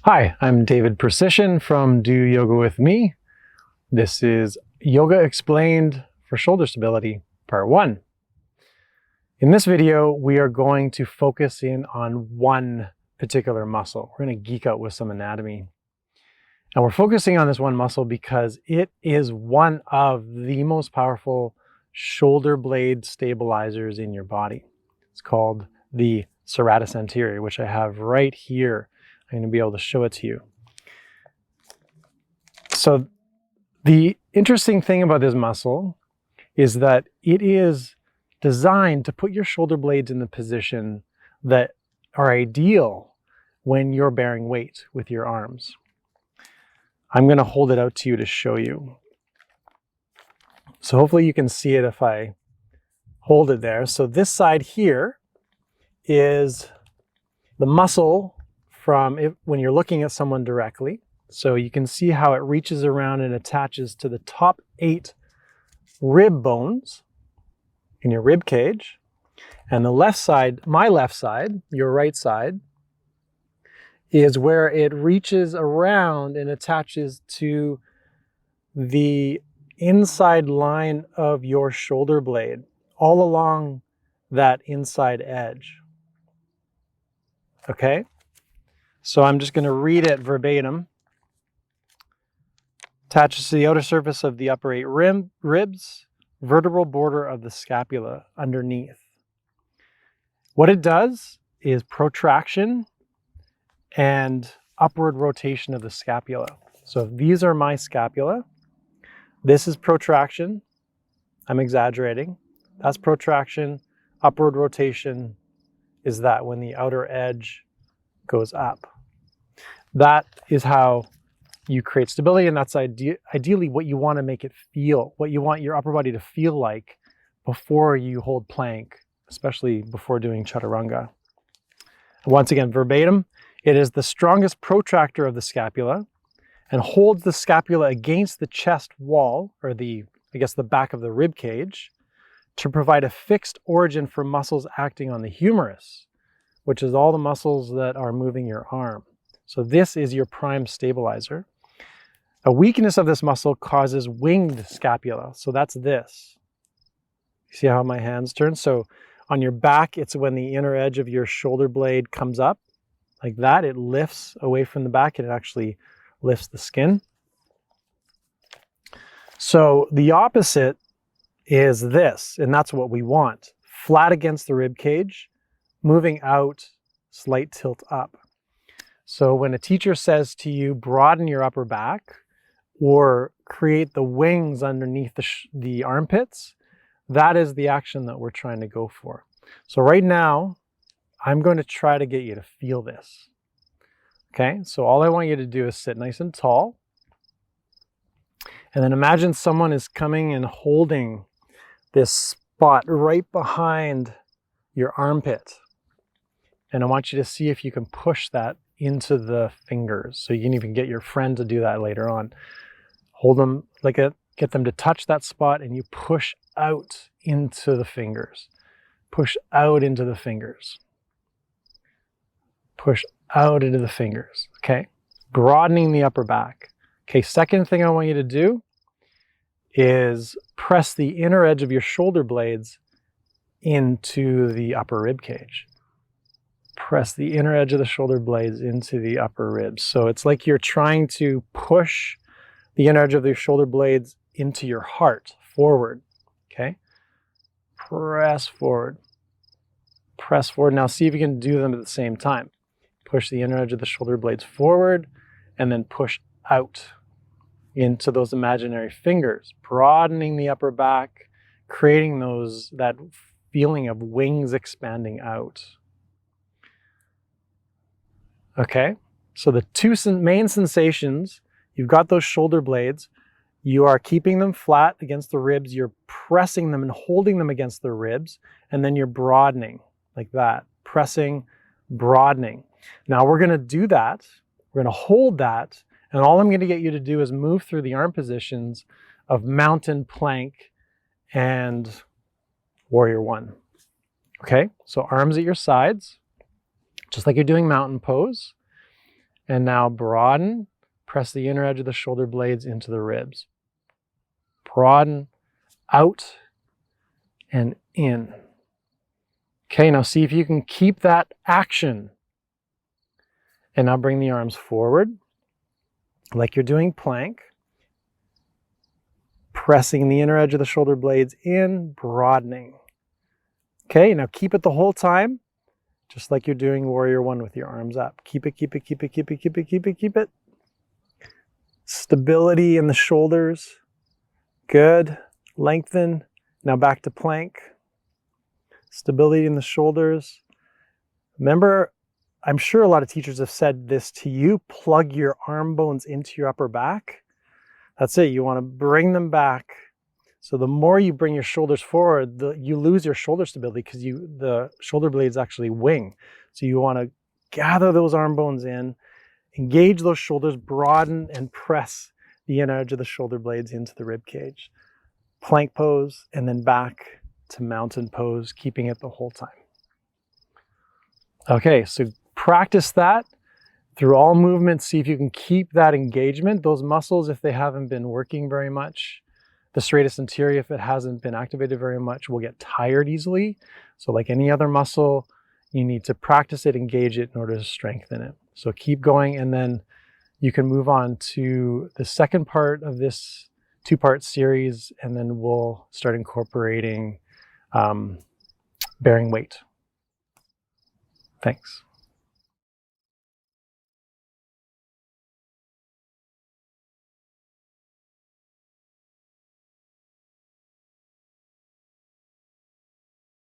Hi, I'm David Precision from Do Yoga With Me. This is Yoga Explained for Shoulder Stability, Part 1. In this video, we are going to focus in on one particular muscle. We're going to geek out with some anatomy. And we're focusing on this one muscle because it is one of the most powerful shoulder blade stabilizers in your body. It's called the serratus anterior, which I have right here. I'm going to be able to show it to you. So the interesting thing about this muscle is that it is designed to put your shoulder blades in the position that are ideal when you're bearing weight with your arms. I'm going to hold it out to you to show you. So hopefully you can see it if I hold it there. So this side here is the muscle from it when you're looking at someone directly. So you can see how it reaches around and attaches to the top 8 rib bones in your rib cage. And the left side, my left side, your right side, is where it reaches around and attaches to the inside line of your shoulder blade, all along that inside edge. Okay? So I'm just going to read it verbatim. Attaches to the outer surface of the upper 8 ribs, vertebral border of the scapula underneath. What it does is protraction and upward rotation of the scapula. So these are my scapula. This is protraction. I'm exaggerating. That's protraction. Upward rotation is that when the outer edge goes up. That is how you create stability, and that's ideally what you want to make it feel, what you want your upper body to feel like before you hold plank, especially before doing chaturanga. Once again, verbatim, it is the strongest protractor of the scapula and holds the scapula against the chest wall, or the back of the rib cage, to provide a fixed origin for muscles acting on the humerus, which is all the muscles that are moving your arm. So this is your prime stabilizer. A weakness of this muscle causes winged scapula. So that's this. You see how my hands turn? So on your back, it's when the inner edge of your shoulder blade comes up like that. It lifts away from the back and it actually lifts the skin. So the opposite is this, and that's what we want. Flat against the rib cage, moving out, slight tilt up. So when a teacher says to you, broaden your upper back or create the wings underneath the armpits, that is the action that we're trying to go for. So right now, I'm going to try to get you to feel this. Okay, so all I want you to do is sit nice and tall. And then imagine someone is coming and holding this spot right behind your armpit. And I want you to see if you can push that into the fingers. So you can even get your friend to do that later on. Hold them like a, get them to touch that spot and you push out into the fingers. Push out into the fingers. Push out into the fingers. Okay. Broadening the upper back. Okay. Second thing I want you to do is press the inner edge of your shoulder blades into the upper rib cage. Press the inner edge of the shoulder blades into the upper ribs. So it's like you're trying to push the inner edge of your shoulder blades into your heart, forward. Okay? Press forward. Press forward. Now see if you can do them at the same time. Push the inner edge of the shoulder blades forward and then push out into those imaginary fingers, broadening the upper back, creating that feeling of wings expanding out. Okay, so the two main sensations, you've got those shoulder blades, you are keeping them flat against the ribs, you're pressing them and holding them against the ribs, and then you're broadening like that, pressing, broadening. Now we're going to do that, we're going to hold that, and all I'm going to get you to do is move through the arm positions of mountain plank and warrior one. Okay, so arms at your sides, just like you're doing mountain pose. And now broaden, press the inner edge of the shoulder blades into the ribs. Broaden, out, and in. Okay, now see if you can keep that action. And now bring the arms forward, like you're doing plank. Pressing the inner edge of the shoulder blades in, broadening. Okay, now keep it the whole time, just like you're doing warrior one with your arms up. Keep it, keep it, keep it, keep it, keep it, keep it, keep it. Stability in the shoulders. Good. Lengthen. Now back to plank. Stability in the shoulders. Remember, I'm sure a lot of teachers have said this to you, plug your arm bones into your upper back. That's it. You want to bring them back. So the more you bring your shoulders forward, you lose your shoulder stability because the shoulder blades actually wing. So you want to gather those arm bones in, engage those shoulders, broaden and press the inner edge of the shoulder blades into the rib cage. Plank pose and then back to mountain pose, keeping it the whole time. Okay, so practice that through all movements. See if you can keep that engagement. Those muscles, if they haven't been working very much, the serratus anterior, if it hasn't been activated very much, will get tired easily. So like any other muscle, you need to practice it, engage it in order to strengthen it. So keep going, and then you can move on to the second part of this two-part series, and then we'll start incorporating bearing weight. Thanks.